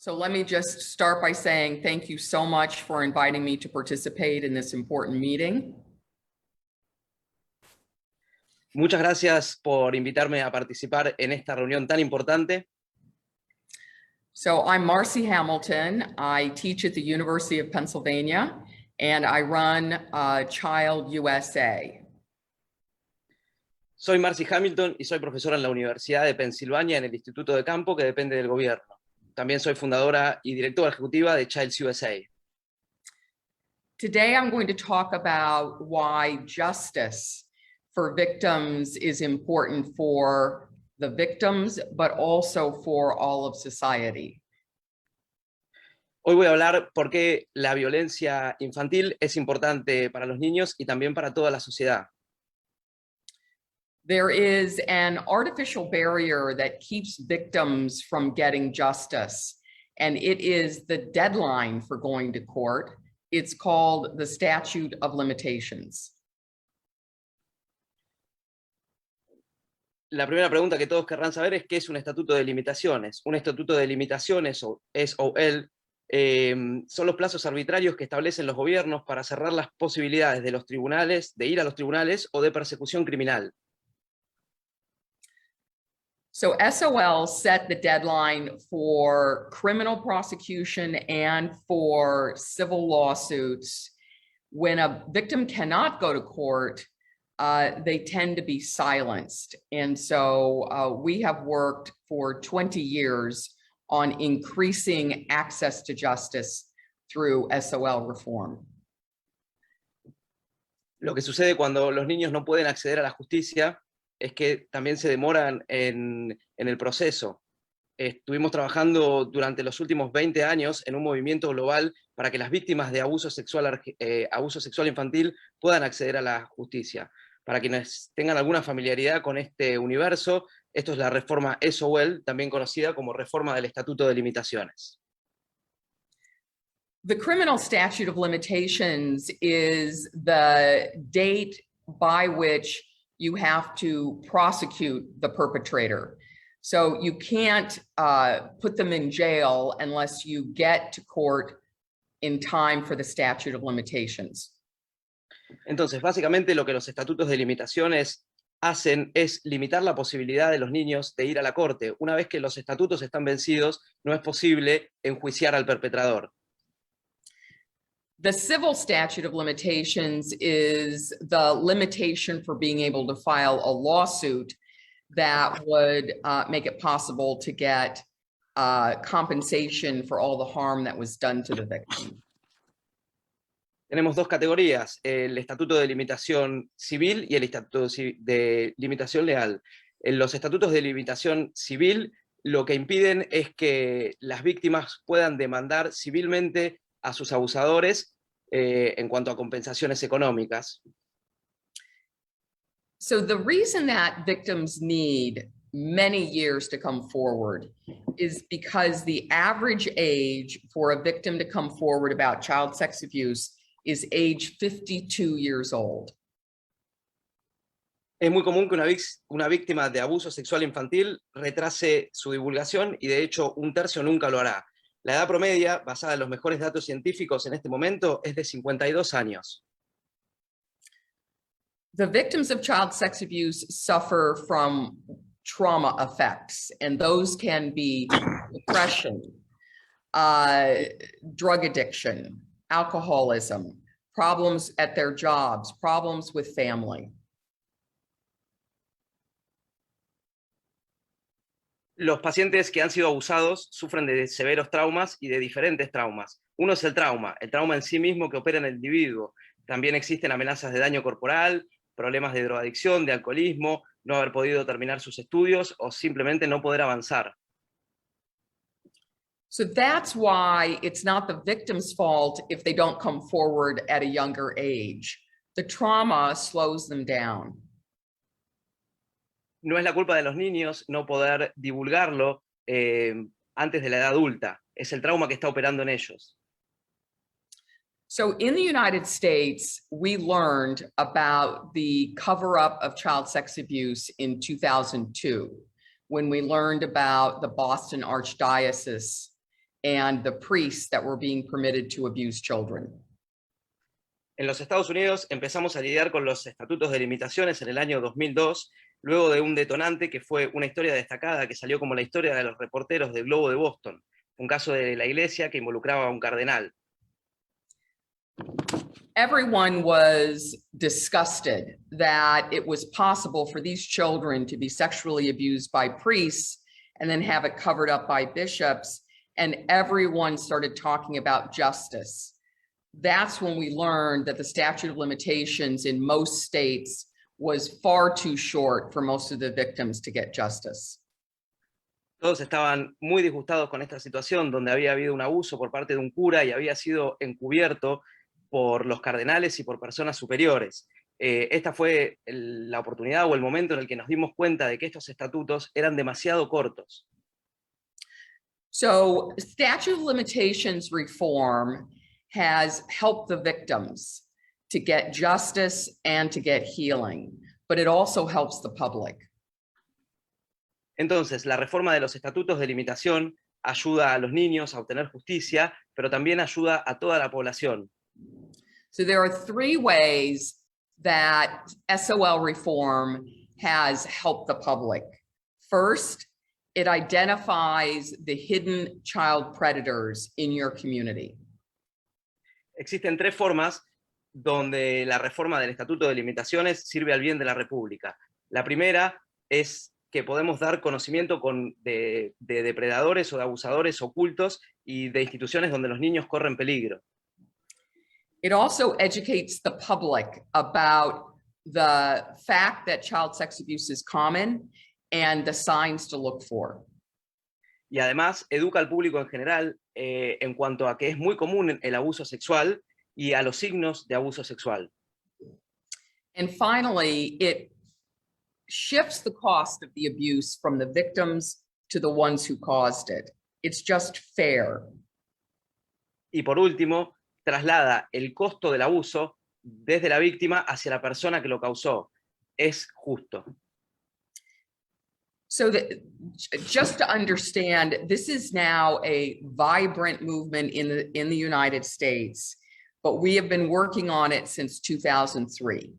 So let me just start by saying thank you so much for inviting me to participate in this important meeting. Muchas gracias por invitarme a participar en esta reunión tan importante. So I'm Marcy Hamilton. I teach at the University of Pennsylvania, and I run Child USA. Soy Marcy Hamilton y soy profesora en la Universidad de Pensilvania en el Instituto de Campo que depende del gobierno. También soy fundadora y directora ejecutiva de Child USA. Today I'm going to talk about why justice for victims is important for the victims, but also for all of society. Hoy voy a hablar por qué la violencia infantil es importante para los niños y también para toda la sociedad. There is an artificial barrier that keeps victims from getting justice, and it is the deadline for going to court. It's called the statute of limitations. La primera pregunta que todos querrán saber es ¿qué es un estatuto de limitaciones? Un estatuto de limitaciones, o SOL, son los plazos arbitrarios que establecen los gobiernos para cerrar las posibilidades de los tribunales, de ir a los tribunales o de persecución criminal. So SOL set the deadline for criminal prosecution and for civil lawsuits. When a victim cannot go to court, they tend to be silenced. And so we have worked for 20 years on increasing access to justice through SOL reform. Lo que sucede cuando los niños no pueden acceder a la justicia es que también se demoran en el proceso. Estuvimos trabajando durante los últimos 20 años en un movimiento global para que las víctimas de abuso sexual infantil puedan acceder a la justicia. Para quienes tengan alguna familiaridad con este universo, esto es la reforma SOL, también conocida como reforma del Estatuto de Limitaciones. The criminal statute of limitations is the date by which you have to prosecute the perpetrator. So you can't put them in jail unless you get to court in time for the statute of limitations. Entonces, básicamente lo que los estatutos de limitaciones hacen es limitar la posibilidad de los niños de ir a la corte. Una vez que los estatutos están vencidos, no es posible enjuiciar al perpetrador. The civil statute of limitations is the limitation for being able to file a lawsuit that would make it possible to get compensation for all the harm that was done to the victim. Tenemos dos categorías, el Estatuto de Limitación Civil y el Estatuto de Limitación Legal. En los estatutos de limitación civil lo que impiden es que las víctimas puedan demandar civilmente a sus abusadores en cuanto a compensaciones económicas. So the reason that victims need many years to come forward is because the average age for a victim to come forward about child sex abuse is age 52 years old. Es muy común que una víctima de abuso sexual infantil retrase su divulgación y de hecho un tercio nunca lo hará. La edad promedia, basada en los mejores datos científicos en este momento, es de 52 años. The victims of child sex abuse suffer from trauma effects, and those can be depression, drug addiction, alcoholism, problems at their jobs, problems with family. Los pacientes que han sido abusados sufren de severos traumas y de diferentes traumas. Uno es el trauma en sí mismo que opera en el individuo. También existen amenazas de daño corporal, problemas de drogadicción, de alcoholismo, no haber podido terminar sus estudios o simplemente no poder avanzar. So that's why it's not the victim's fault if they don't come forward at a younger age. The trauma slows them down. No es la culpa de los niños no poder divulgarlo antes de la edad adulta. Es el trauma que está operando en ellos. So in the United States, we learned about the cover-up of child sex abuse in 2002, when we learned about the Boston Archdiocese and the priests that were being permitted to abuse children. En los Estados Unidos empezamos a lidiar con los estatutos de limitaciones en el año 2002, luego de un detonante que fue una historia destacada que salió como la historia de los reporteros del Globo de Boston, un caso de la iglesia que involucraba a un cardenal. Everyone was disgusted that it was possible for these children to be sexually abused by priests and then have it covered up by bishops, and everyone started talking about justice. That's when we learned that the statute of limitations in most states was far too short for most of the victims to get justice. Todos estaban muy disgustados con esta situación, donde había habido un abuso por parte de un cura y había sido encubierto por los cardenales y por personas superiores. Esta fue la oportunidad o el momento en el que nos dimos cuenta de que estos estatutos eran demasiado cortos. So statute of limitations reform has helped the victims to get justice and to get healing, but it also helps the public. Entonces, la reforma de los estatutos de limitación ayuda a los niños a obtener justicia, pero también ayuda a toda la población. So there are three ways that SOL reform has helped the public. First, it identifies the hidden child predators in your community. Existen tres formas donde la reforma del Estatuto de Limitaciones sirve al bien de la República. La primera es que podemos dar conocimiento de depredadores o de abusadores ocultos y de instituciones donde los niños corren peligro. It also educates the public about the fact that child sex abuse is common and the signs to look for. Y además educa al público en general en cuanto a que es muy común el abuso sexual y a los signos de abuso sexual. And finally, it shifts the cost of the abuse from the victims to the ones who caused it. It's just fair. Y por último, traslada el costo del abuso desde la víctima hacia la persona que lo causó. Es justo. So that, just to understand, this is now a vibrant movement in the United States, but we have been working on it since 2003.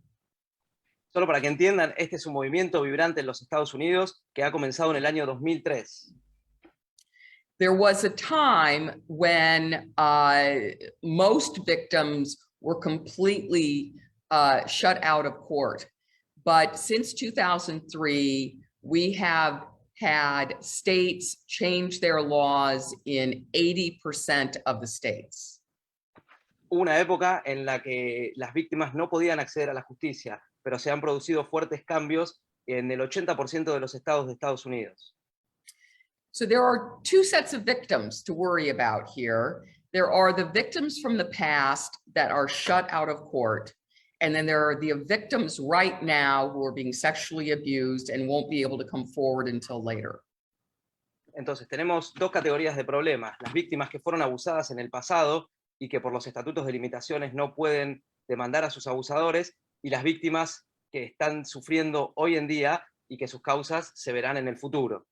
Solo para que entiendan, este es un movimiento vibrante en los Estados Unidos que ha comenzado en el año 2003. There was a time when most victims were completely shut out of court. But since 2003, we have had states change their laws in 80% of the states. Hubo una época en la que las víctimas no podían acceder a la justicia, pero se han producido fuertes cambios en el 80% de los estados de Estados Unidos. So there are two sets of victims to worry about here. There are the victims from the past that are shut out of court, and then there are the victims right now who are being sexually abused and won't be able to come forward until later. Entonces tenemos dos categorías de problemas: las víctimas que fueron abusadas en el pasado y que por los estatutos de limitaciones no pueden demandar a sus abusadores, y las víctimas que están sufriendo hoy en día y que sus causas se verán en el futuro.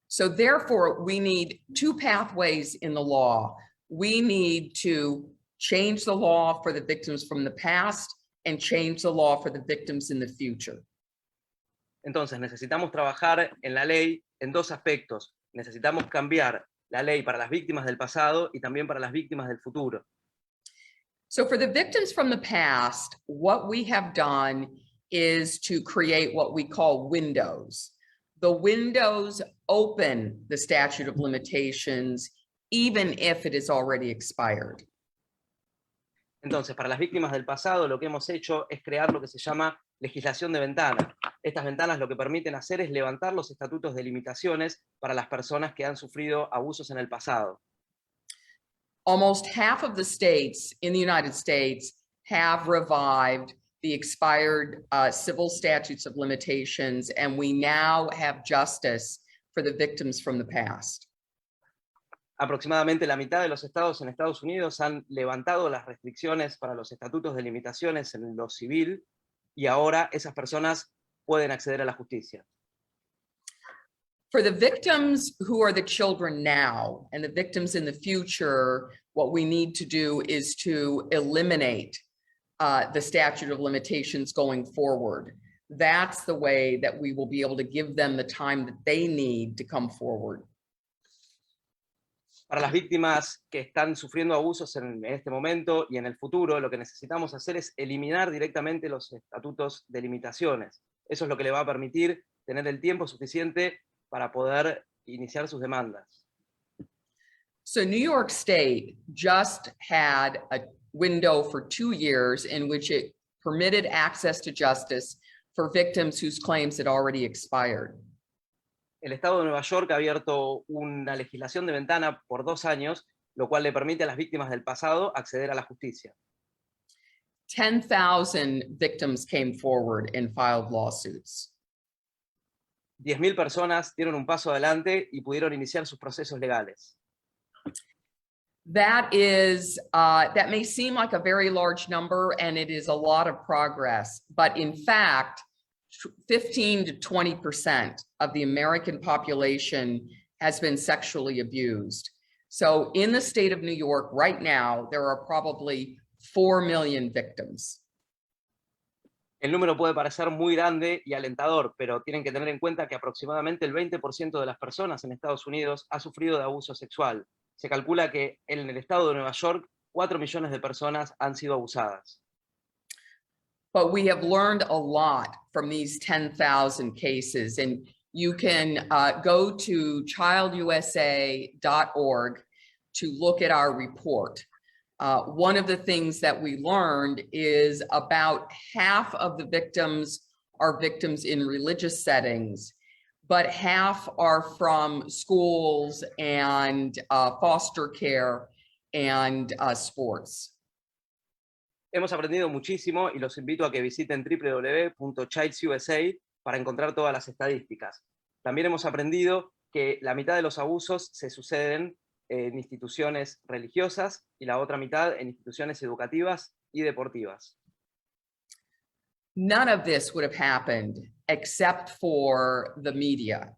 So therefore, we need two pathways in the law. We need to change the law for the victims from the past and change the law for the victims in the future. Entonces necesitamos trabajar en la ley en dos aspectos. Necesitamos cambiar la ley para las víctimas del pasado y también para las víctimas del futuro. So for the victims from the past, what we have done is to create what we call windows. The windows open the statute of limitations, even if it is already expired. Entonces, para las víctimas del pasado, lo que hemos hecho es crear lo que se llama legislación de ventana. Estas ventanas lo que permiten hacer es levantar los estatutos de limitaciones para las personas que han sufrido abusos en el pasado. Almost half of the states in the United States have revived the expired civil statutes of limitations, and we now have justice for the victims from the past. Aproximadamente la mitad de los estados en Estados Unidos han levantado las restricciones para los estatutos de limitaciones en lo civil, y ahora esas personas pueden acceder a la justicia. For the victims who are the children now and the victims in the future, what we need to do is to eliminate the statute of limitations going forward. That's the way that we will be able to give them the time that they need to come forward. Para las víctimas que están sufriendo abusos en este momento y en el futuro, lo que necesitamos hacer es eliminar directamente los estatutos de limitaciones. Eso es lo que le va a permitir tener el tiempo suficiente para poder iniciar sus demandas. So New York State just had a window for 2 years in which it permitted access to justice for victims whose claims had already expired. El Estado de Nueva York ha abierto una legislación de ventana por 2 años, lo cual le permite a las víctimas del pasado acceder a la justicia. 10,000 victims came forward and filed lawsuits. 10.000 personas dieron un paso adelante y pudieron iniciar sus procesos legales. That may seem like a very large number, and it is a lot of progress, but in fact, 15 to 20% of the American population has been sexually abused. So in the state of New York right now, there are probably 4 million victims. El número puede parecer muy grande y alentador, pero tienen que tener en cuenta que aproximadamente el 20% de las personas en Estados Unidos ha sufrido de abuso sexual. Se calcula que en el estado de Nueva York, 4 millones de personas han sido abusadas. But we have learned a lot from these 10,000 cases, and you can go to childusa.org to look at our report. One of the things that we learned is about half of the victims are victims in religious settings, but half are from schools and foster care and sports. Hemos aprendido muchísimo y los invito a que visiten www.childsusa para encontrar todas las estadísticas. También hemos aprendido que la mitad de los abusos se suceden en instituciones religiosas y la otra mitad en instituciones educativas y deportivas. None of this would have happened except for the media.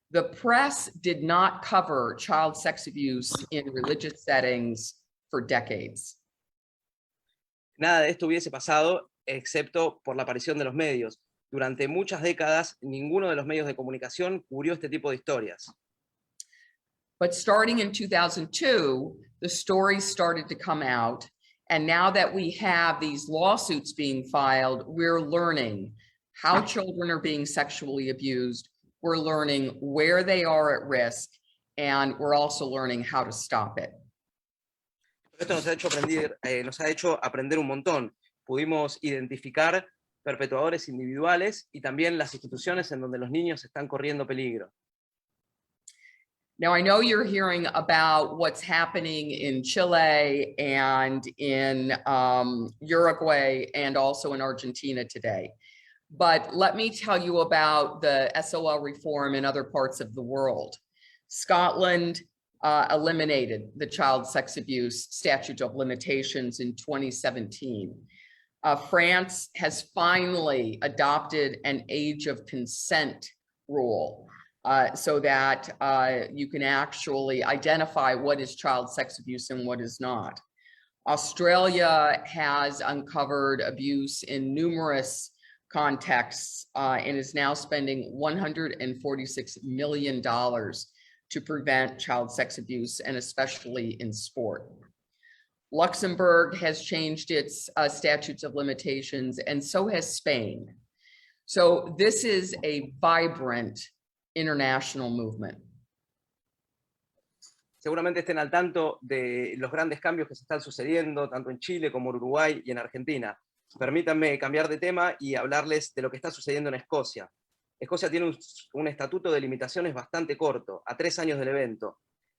The press did not cover child sex abuse in religious settings for decades. Nada de esto hubiese pasado excepto por la aparición de los medios. Durante muchas décadas, ninguno de los medios de comunicación cubrió este tipo de historias. But starting in 2002, the stories started to come out. And now that we have these lawsuits being filed, we're learning how children are being sexually abused. We're learning where they are at risk, and we're also learning how to stop it. Esto nos ha hecho aprender un montón. Pudimos identificar perpetuadores individuales y también las instituciones en donde los niños están corriendo peligro. Now, I know you're hearing about what's happening in Chile and in Uruguay and also in Argentina today. But let me tell you about the SOL reform in other parts of the world. Scotland eliminated the child sex abuse statute of limitations in 2017. France has finally adopted an age of consent rule. So that you can actually identify what is child sex abuse and what is not. Australia has uncovered abuse in numerous contexts and is now spending $146 million to prevent child sex abuse, and especially in sport. Luxembourg has changed its statutes of limitations, and so has Spain. So this is a vibrant international movement. Seguramente estén al tanto de los grandes cambios que se están sucediendo tanto en Chile como en Uruguay y en Argentina. Permítanme cambiar de tema y hablarles de lo que está sucediendo en Escocia. Escocia tiene un estatuto de limitaciones bastante corto, a 3 años del evento.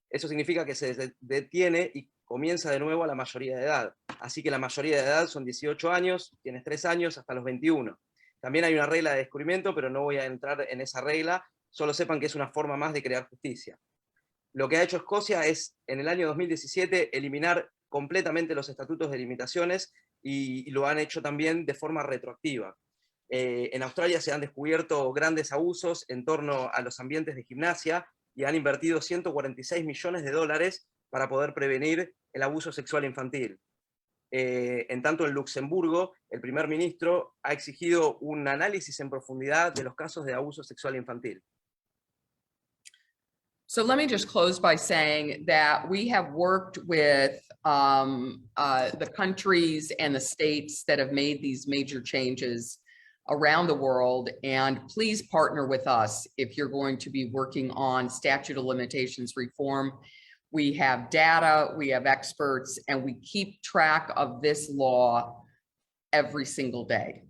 Eso significa que se detiene y comienza de nuevo a la mayoría de edad. Así que la mayoría de edad son 18 años, tienes 3 años hasta los 21. También hay una regla de descubrimiento, pero no voy a entrar en esa regla. Solo sepan que es una forma más de crear justicia. Lo que ha hecho Escocia es, en el año 2017, eliminar completamente los estatutos de limitaciones y lo han hecho también de forma retroactiva. En Australia se han descubierto grandes abusos en torno a los ambientes de gimnasia y han invertido 146 millones de dólares para poder prevenir el abuso sexual infantil. En tanto, en Luxemburgo, el primer ministro ha exigido un análisis en profundidad de los casos de abuso sexual infantil. So let me just close by saying that we have worked with the countries and the states that have made these major changes around the world, and please partner with us if you're going to be working on statute of limitations reform. We have data, we have experts, and we keep track of this law every single day.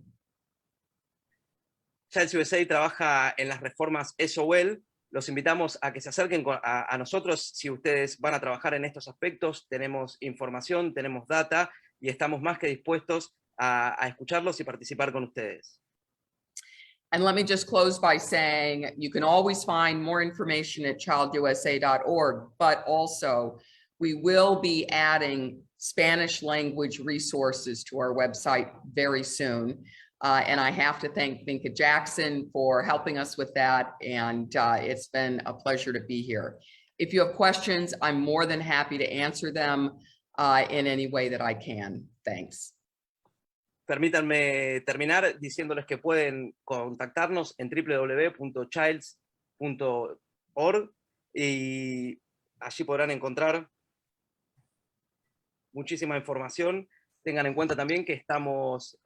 Child USA trabaja en las reformas SOL. Los invitamos a que se acerquen a nosotros si ustedes van a trabajar en estos aspectos. Tenemos información, tenemos data y estamos más que dispuestos a escucharlos y participar con ustedes. And let me just close by saying you can always find more information at childusa.org, but also we will be adding Spanish language resources to our website very soon. And I have to thank Vinca Jackson for helping us with that. And it's been a pleasure to be here. If you have questions, I'm more than happy to answer them in any way that I can. Thanks. Permítanme terminar diciéndoles que pueden contactarnos en www.childs.org y allí podrán encontrar muchísima información. Tengan en cuenta también que estamos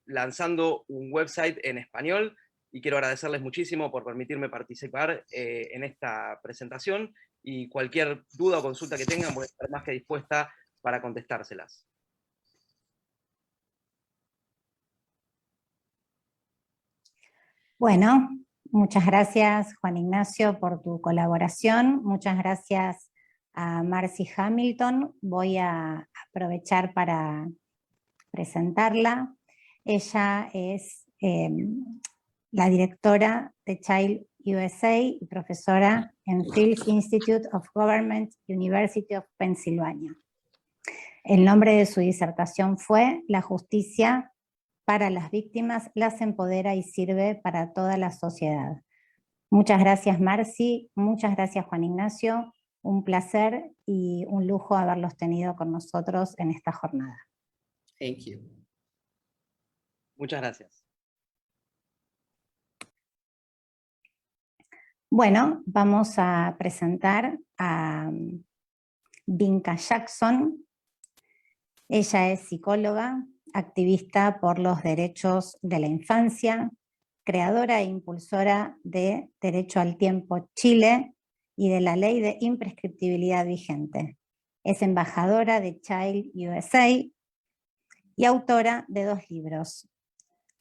lanzando un website en español y quiero agradecerles muchísimo por permitirme participar en esta presentación y cualquier duda o consulta que tengan voy a estar más que dispuesta para contestárselas. Bueno, muchas gracias Juan Ignacio por tu colaboración, muchas gracias a Marcy Hamilton. Voy a aprovechar para presentarla. Ella es la directora de Child USA y profesora en Fields Institute of Government, University of Pennsylvania. El nombre de su disertación fue La justicia para las víctimas las empodera y sirve para toda la sociedad. Muchas gracias Marcy, muchas gracias Juan Ignacio, un placer y un lujo haberlos tenido con nosotros en esta jornada. Thank you. Muchas gracias. Bueno, vamos a presentar a Vinca Jackson. Ella es psicóloga, activista por los derechos de la infancia, creadora e impulsora de Derecho al Tiempo Chile y de la Ley de Imprescriptibilidad vigente. Es embajadora de Child USA y autora de 2 libros.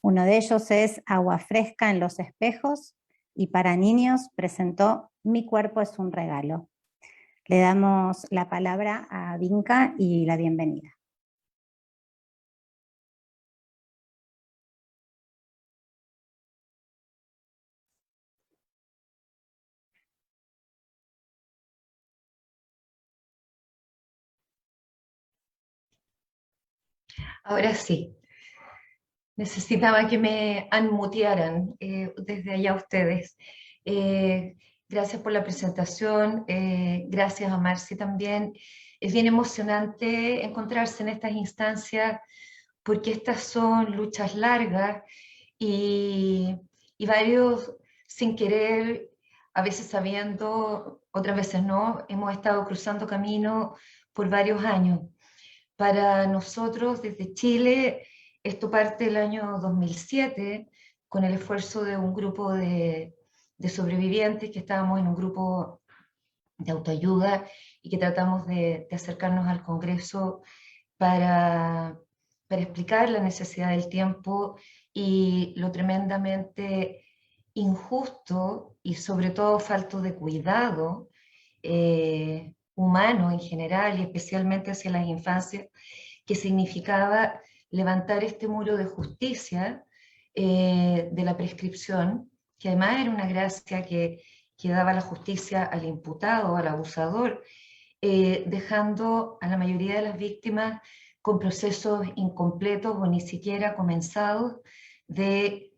Uno de ellos es Agua fresca en los espejos y para niños presentó Mi cuerpo es un regalo. Le damos la palabra a Vinca y la bienvenida. Ahora sí, necesitaba que me unmutearan desde allá ustedes. Gracias por la presentación, gracias a Marcy también. Es bien emocionante encontrarse en estas instancias porque estas son luchas largas y varios sin querer, a veces sabiendo, otras veces no, hemos estado cruzando camino por varios años. Para nosotros, desde Chile, esto parte del año 2007, con el esfuerzo de un grupo de sobrevivientes que estábamos en un grupo de autoayuda y que tratamos de acercarnos al Congreso para explicar la necesidad del tiempo y lo tremendamente injusto y sobre todo falto de cuidado humano en general y especialmente hacia las infancias, que significaba levantar este muro de justicia de la prescripción, que además era una gracia que daba la justicia al imputado, al abusador, dejando a la mayoría de las víctimas con procesos incompletos o ni siquiera comenzados de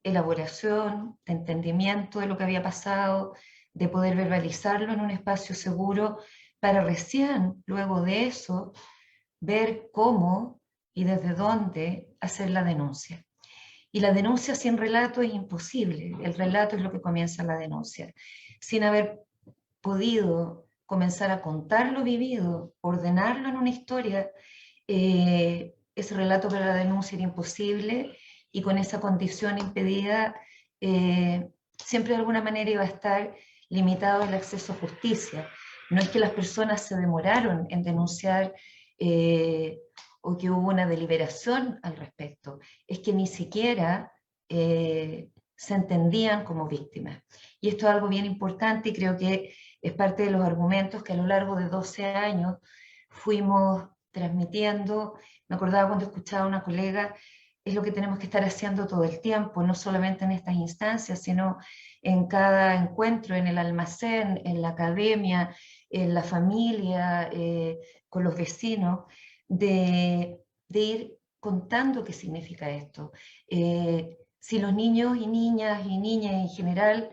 elaboración, de entendimiento de lo que había pasado, de poder verbalizarlo en un espacio seguro, para recién, luego de eso, ver cómo y desde dónde hacer la denuncia. Y la denuncia sin relato es imposible, el relato es lo que comienza la denuncia. Sin haber podido comenzar a contar lo vivido, ordenarlo en una historia, ese relato para la denuncia era imposible, y con esa condición impedida, siempre de alguna manera iba a estar limitado el acceso a justicia. No es que las personas se demoraron en denunciar o que hubo una deliberación al respecto, es que ni siquiera se entendían como víctimas. Y esto es algo bien importante, y creo que es parte de los argumentos que a lo largo de 12 años fuimos transmitiendo. Me acordaba cuando escuchaba a una colega, es lo que tenemos que estar haciendo todo el tiempo, no solamente en estas instancias, sino en cada encuentro, en el almacén, en la academia, en la familia, con los vecinos, de ir contando qué significa esto. Si los niños y niñas en general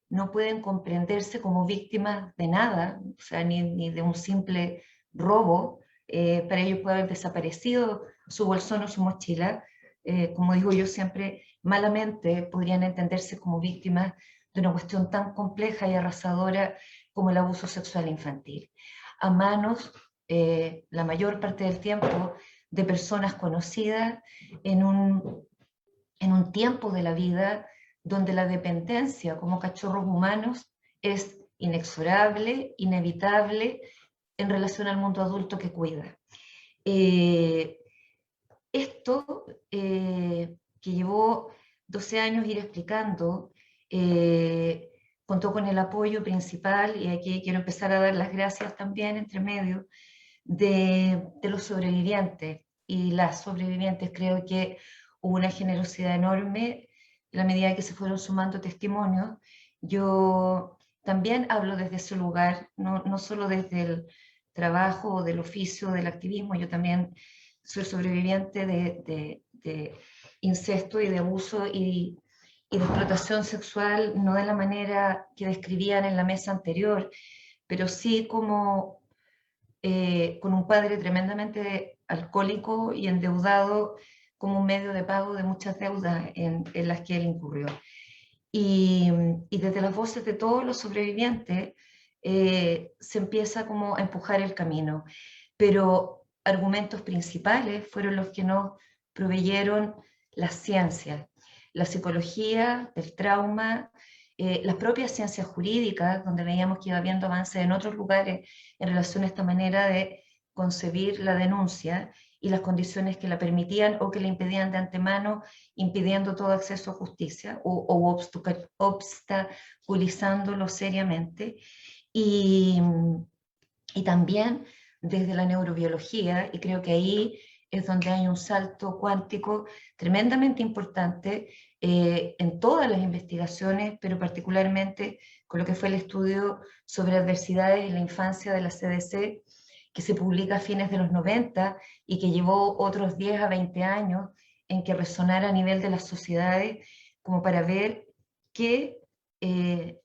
no pueden comprenderse como víctimas de nada, o sea, ni de un simple robo, para ellos puede haber desaparecido su bolsón o su mochila, como digo yo siempre, malamente podrían entenderse como víctimas de una cuestión tan compleja y arrasadora como el abuso sexual infantil, a manos, la mayor parte del tiempo, de personas conocidas en un tiempo de la vida donde la dependencia como cachorros humanos es inexorable, inevitable en relación al mundo adulto que cuida. Esto que llevó 12 años ir explicando, contó con el apoyo principal, y aquí quiero empezar a dar las gracias también entre medio, de los sobrevivientes y las sobrevivientes. Creo que hubo una generosidad enorme en la medida que se fueron sumando testimonios. Yo también hablo desde ese lugar, no solo desde el trabajo o del oficio, del activismo. Yo también soy sobreviviente de incesto y de abuso y de explotación sexual, no de la manera que describían en la mesa anterior, pero sí como con un padre tremendamente alcohólico y endeudado como un medio de pago de muchas deudas en las que él incurrió. Y desde las voces de todos los sobrevivientes se empieza como a empujar el camino, pero argumentos principales fueron los que nos proveyeron las ciencias, la psicología del trauma, las propias ciencias jurídicas, donde veíamos que iba habiendo avances en otros lugares en relación a esta manera de concebir la denuncia y las condiciones que la permitían o que la impedían de antemano, impidiendo todo acceso a justicia o obstaculizándolo seriamente. Y también desde la neurobiología, y creo que ahí es donde hay un salto cuántico tremendamente importante en todas las investigaciones, pero particularmente con lo que fue el estudio sobre adversidades en la infancia de la CDC, que se publica a fines de los 90 y que llevó otros 10 a 20 años en que resonara a nivel de las sociedades, como para ver qué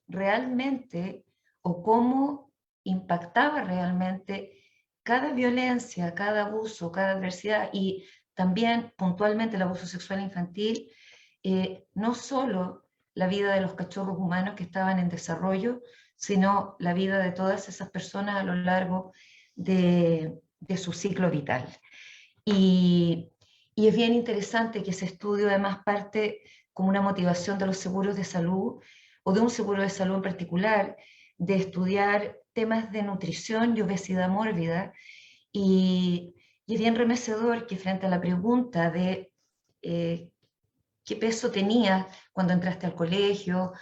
realmente o cómo impactaba realmente cada violencia, cada abuso, cada adversidad, y también puntualmente el abuso sexual infantil, no solo la vida de los cachorros humanos que estaban en desarrollo, sino la vida de todas esas personas a lo largo de su ciclo vital. Y es bien interesante que ese estudio además parte como una motivación de los seguros de salud, o de un seguro de salud en particular, de estudiar temas de nutrición y obesidad mórbida, y es bien remecedor que frente a la pregunta de qué peso tenías cuando entraste al colegio,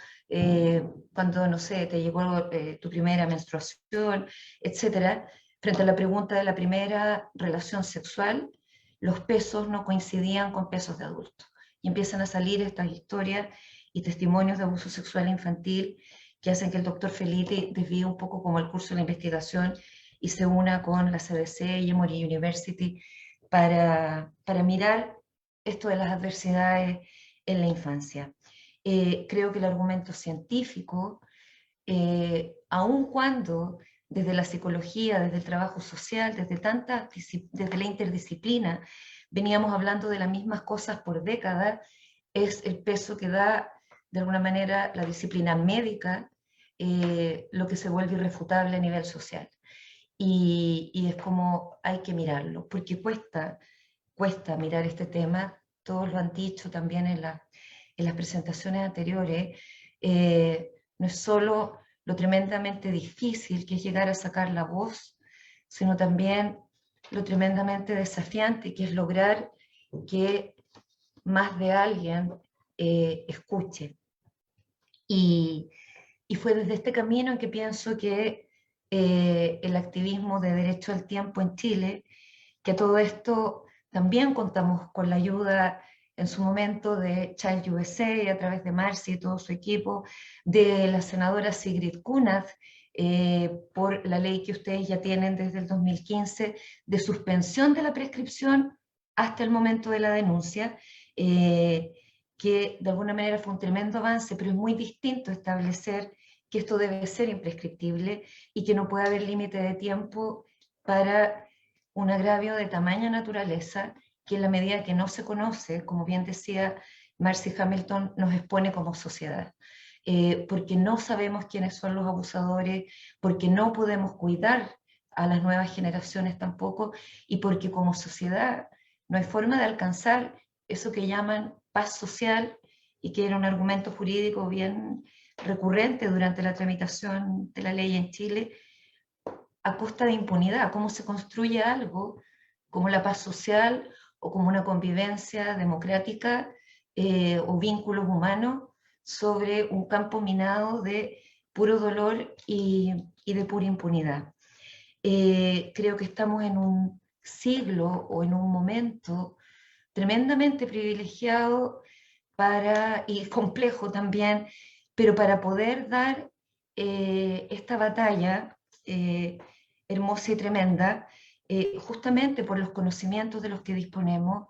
cuando, no sé, te llegó tu primera menstruación, etcétera, frente a la pregunta de la primera relación sexual, los pesos no coincidían con pesos de adultos. Y empiezan a salir estas historias y testimonios de abuso sexual infantil que hacen que el doctor Felitti desvíe un poco como el curso de la investigación y se una con la CDC y Emory University para mirar esto de las adversidades en la infancia. Creo que el argumento científico, aun cuando desde la psicología, desde el trabajo social, desde la interdisciplina, veníamos hablando de las mismas cosas por décadas, es el peso que da de alguna manera la disciplina médica, lo que se vuelve irrefutable a nivel social. Y es como hay que mirarlo, porque cuesta mirar este tema, todos lo han dicho también en las presentaciones anteriores, no es solo lo tremendamente difícil que es llegar a sacar la voz, sino también lo tremendamente desafiante que es lograr que más de alguien escuche. Y fue desde este camino en que pienso que el activismo de derecho al tiempo en Chile, que a todo esto también contamos con la ayuda en su momento de Child USA, a través de Marcy y todo su equipo, de la senadora Sigrid Kunaz, por la ley que ustedes ya tienen desde el 2015 de suspensión de la prescripción hasta el momento de la denuncia, que de alguna manera fue un tremendo avance, pero es muy distinto establecer que esto debe ser imprescriptible y que no puede haber límite de tiempo para un agravio de tamaña naturaleza que en la medida que no se conoce, como bien decía Marcy Hamilton, nos expone como sociedad. Porque no sabemos quiénes son los abusadores, porque no podemos cuidar a las nuevas generaciones tampoco, y porque como sociedad no hay forma de alcanzar eso que llaman paz social, y que era un argumento jurídico bien recurrente durante la tramitación de la ley en Chile, a costa de impunidad. ¿Cómo se construye algo como la paz social o como una convivencia democrática o vínculos humanos sobre un campo minado de puro dolor y de pura impunidad? Creo que estamos en un siglo o en un momento tremendamente privilegiado y complejo también, pero para poder dar esta batalla hermosa y tremenda, justamente por los conocimientos de los que disponemos,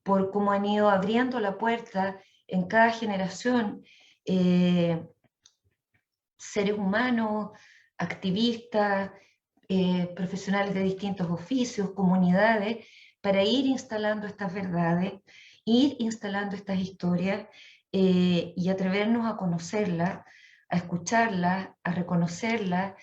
por cómo han ido abriendo la puerta en cada generación seres humanos, activistas, profesionales de distintos oficios, comunidades, para ir instalando estas verdades, ir instalando estas historias y atrevernos a conocerlas, a escucharlas, a reconocerlas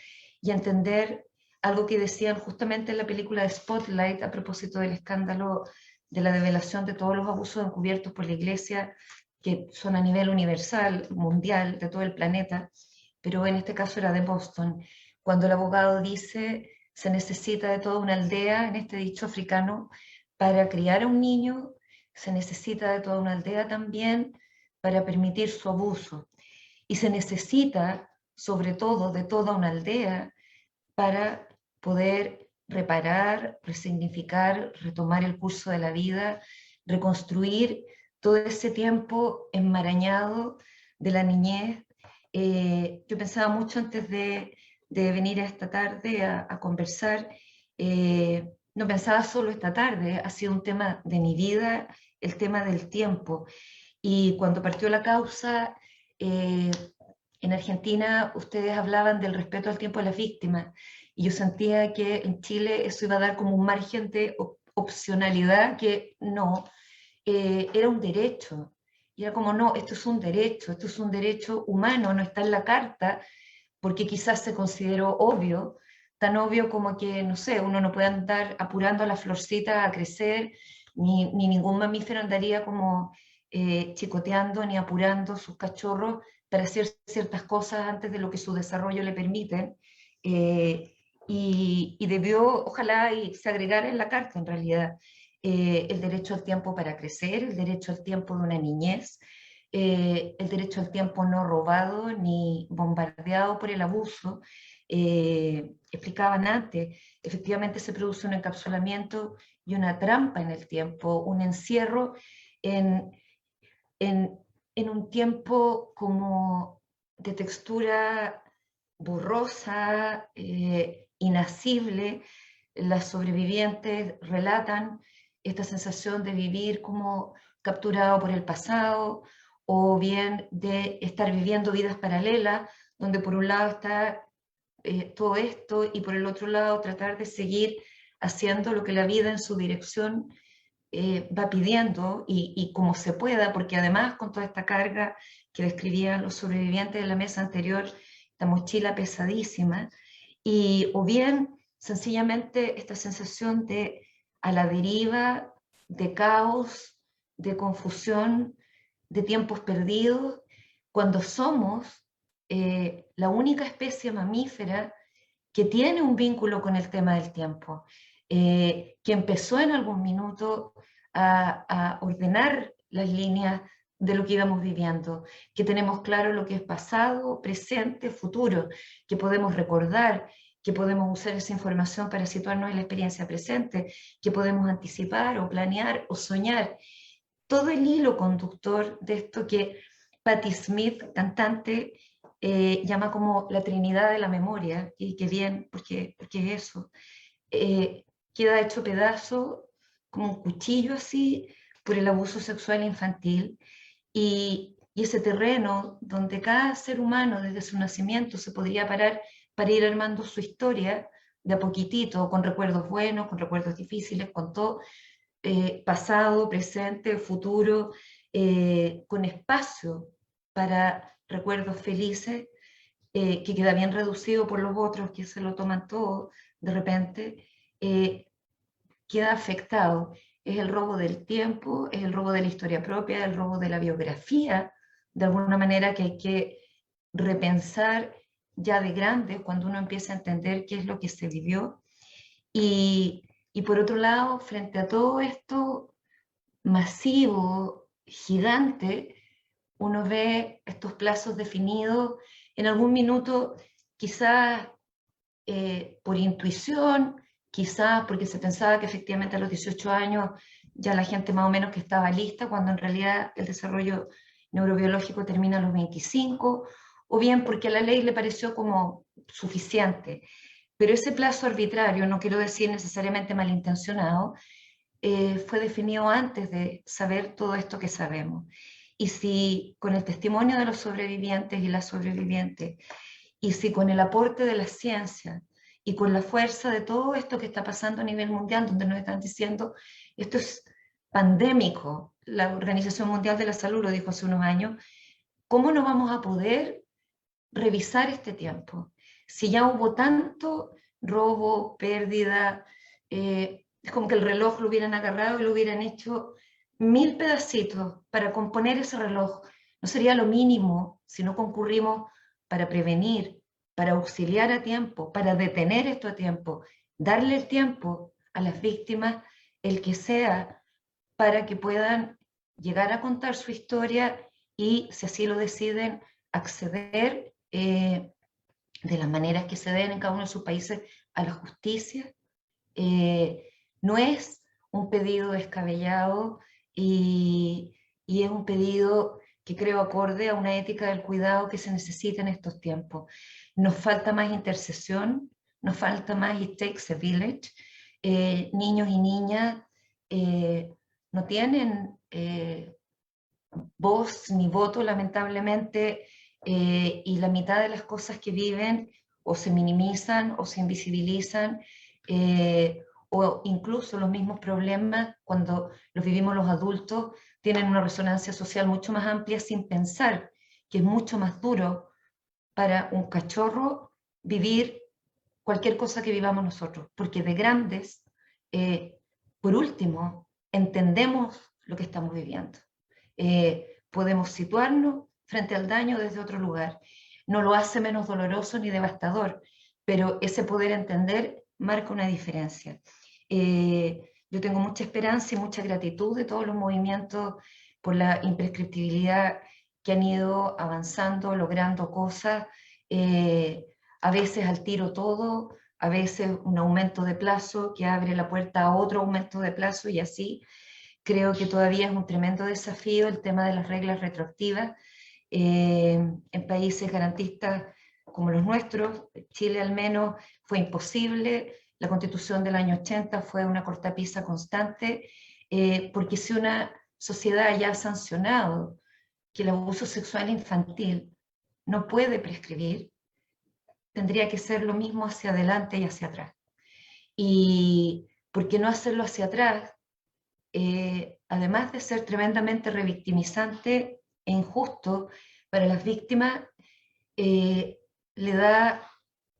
y a entender algo que decían justamente en la película de Spotlight a propósito del escándalo de la develación de todos los abusos encubiertos por la Iglesia, que son a nivel universal, mundial, de todo el planeta, pero en este caso era de Boston, cuando el abogado dice se necesita de toda una aldea, en este dicho africano, para criar a un niño, se necesita de toda una aldea también para permitir su abuso, y se necesita sobre todo de toda una aldea para poder reparar, resignificar, retomar el curso de la vida, reconstruir todo ese tiempo enmarañado de la niñez. Yo pensaba mucho antes de venir a esta tarde a conversar, no pensaba solo esta tarde, ha sido un tema de mi vida, el tema del tiempo. Y cuando partió la causa, en Argentina ustedes hablaban del respeto al tiempo de las víctimas, y yo sentía que en Chile eso iba a dar como un margen de opcionalidad que no, era un derecho. Y era como, no, esto es un derecho humano, no está en la carta, porque quizás se consideró obvio, tan obvio como que, no sé, uno no puede andar apurando a la florcita a crecer, ni ningún mamífero andaría como chicoteando ni apurando sus cachorros para hacer ciertas cosas antes de lo que su desarrollo le permite. Y debió, ojalá, y se agregara en la carta en realidad, el derecho al tiempo para crecer, el derecho al tiempo de una niñez, el derecho al tiempo no robado ni bombardeado por el abuso. Explicaban antes, efectivamente se produce un encapsulamiento y una trampa en el tiempo, un encierro en, en un tiempo como de textura borrosa, inasible. Las sobrevivientes relatan esta sensación de vivir como capturado por el pasado, o bien de estar viviendo vidas paralelas, donde por un lado está todo esto y por el otro lado tratar de seguir haciendo lo que la vida en su dirección va pidiendo y como se pueda, porque además con toda esta carga que describían los sobrevivientes de la mesa anterior, esta mochila pesadísima, y o bien sencillamente esta sensación de a la deriva, de caos, de confusión, de tiempos perdidos, cuando somos la única especie mamífera que tiene un vínculo con el tema del tiempo, que empezó en algún minuto a ordenar las líneas de lo que íbamos viviendo, que tenemos claro lo que es pasado, presente, futuro, que podemos recordar, que podemos usar esa información para situarnos en la experiencia presente, que podemos anticipar o planear o soñar. Todo el hilo conductor de esto que Patti Smith, cantante, llama como la Trinidad de la memoria, y qué bien, porque es eso, queda hecho pedazo como un cuchillo así por el abuso sexual infantil, y ese terreno donde cada ser humano desde su nacimiento se podría parar para ir armando su historia de a poquitito, con recuerdos buenos, con recuerdos difíciles, con todo, pasado, presente, futuro, con espacio para recuerdos felices, que queda bien reducido por los otros que se lo toman todo de repente, queda afectado. Es el robo del tiempo, es el robo de la historia propia, es el robo de la biografía, de alguna manera que hay que repensar ya de grande cuando uno empieza a entender qué es lo que se vivió. Y por otro lado, frente a todo esto masivo, gigante, uno ve estos plazos definidos en algún minuto, quizás por intuición, quizás porque se pensaba que efectivamente a los 18 años ya la gente más o menos que estaba lista, cuando en realidad el desarrollo neurobiológico termina a los 25, o bien porque a la ley le pareció como suficiente. Pero ese plazo arbitrario, no quiero decir necesariamente malintencionado, fue definido antes de saber todo esto que sabemos. Y si con el testimonio de los sobrevivientes y las sobrevivientes, y si con el aporte de la ciencia y con la fuerza de todo esto que está pasando a nivel mundial, donde nos están diciendo, esto es pandémico, la Organización Mundial de la Salud lo dijo hace unos años, ¿cómo no vamos a poder revisar este tiempo? Si ya hubo tanto robo, pérdida, es como que el reloj lo hubieran agarrado y lo hubieran hecho 1000 pedacitos para componer ese reloj. No sería lo mínimo si no concurrimos para prevenir, para auxiliar a tiempo, para detener esto a tiempo, darle el tiempo a las víctimas, el que sea, para que puedan llegar a contar su historia y, si así lo deciden, acceder de las maneras que se den en cada uno de sus países a la justicia. No es un pedido descabellado y es un pedido que creo acorde a una ética del cuidado que se necesita en estos tiempos. Nos falta más intercesión, nos falta más It Takes a Village. Niños y niñas no tienen voz ni voto, lamentablemente, y la mitad de las cosas que viven o se minimizan o se invisibilizan, o incluso los mismos problemas cuando los vivimos los adultos tienen una resonancia social mucho más amplia sin pensar que es mucho más duro para un cachorro vivir cualquier cosa que vivamos nosotros, porque de grandes, por último, entendemos lo que estamos viviendo. Podemos situarnos frente al daño desde otro lugar. No lo hace menos doloroso ni devastador, pero ese poder entender marca una diferencia. Yo tengo mucha esperanza y mucha gratitud de todos los movimientos por la imprescriptibilidad que han ido avanzando, logrando cosas, a veces al tiro todo, a veces un aumento de plazo que abre la puerta a otro aumento de plazo y así. Creo que todavía es un tremendo desafío el tema de las reglas retroactivas. En países garantistas como los nuestros, Chile al menos, fue imposible. La Constitución del año 80 fue una cortapisa constante, porque si una sociedad ya ha sancionado que el abuso sexual infantil no puede prescribir, tendría que ser lo mismo hacia adelante y hacia atrás. Y ¿por qué no hacerlo hacia atrás? Además de ser tremendamente revictimizante e injusto para las víctimas, le da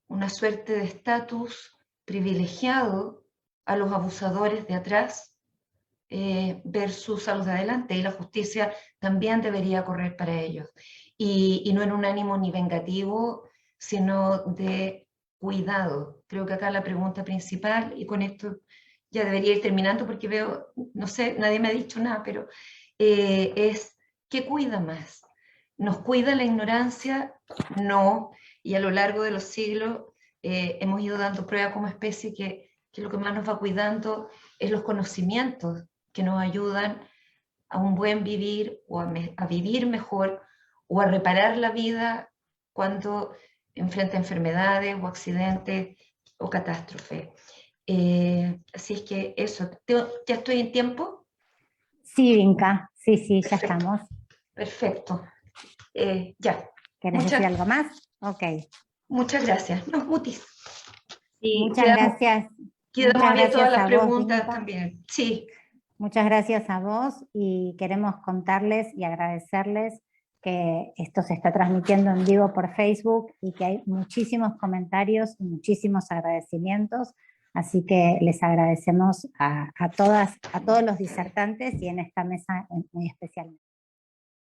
una suerte de estatus privilegiado a los abusadores de atrás versus a los de adelante, y la justicia también debería correr para ellos. Y no en un ánimo ni vengativo, sino de cuidado. Creo que acá la pregunta principal, y con esto ya debería ir terminando porque veo, no sé, nadie me ha dicho nada, pero es, ¿qué cuida más? ¿Nos cuida la ignorancia? No, y a lo largo de los siglos hemos ido dando prueba como especie que lo que más nos va cuidando es los conocimientos que nos ayudan a un buen vivir o a vivir mejor o a reparar la vida cuando enfrenta enfermedades o accidentes o catástrofes. Así es que eso, ¿ya estoy en tiempo? Sí, Vinca, sí, ya Perfecto. estamos. Perfecto. Ya. ¿Querés decir algo más? Ok. Muchas gracias. No, Mutis. Y Muchas gracias. Quedamos Muchas abiertas todas gracias las a vos, preguntas Vinca. también. Sí. Muchas gracias a vos y queremos contarles y agradecerles que esto se está transmitiendo en vivo por Facebook y que hay muchísimos comentarios y muchísimos agradecimientos, así que les agradecemos a todos los disertantes y en esta mesa muy especialmente.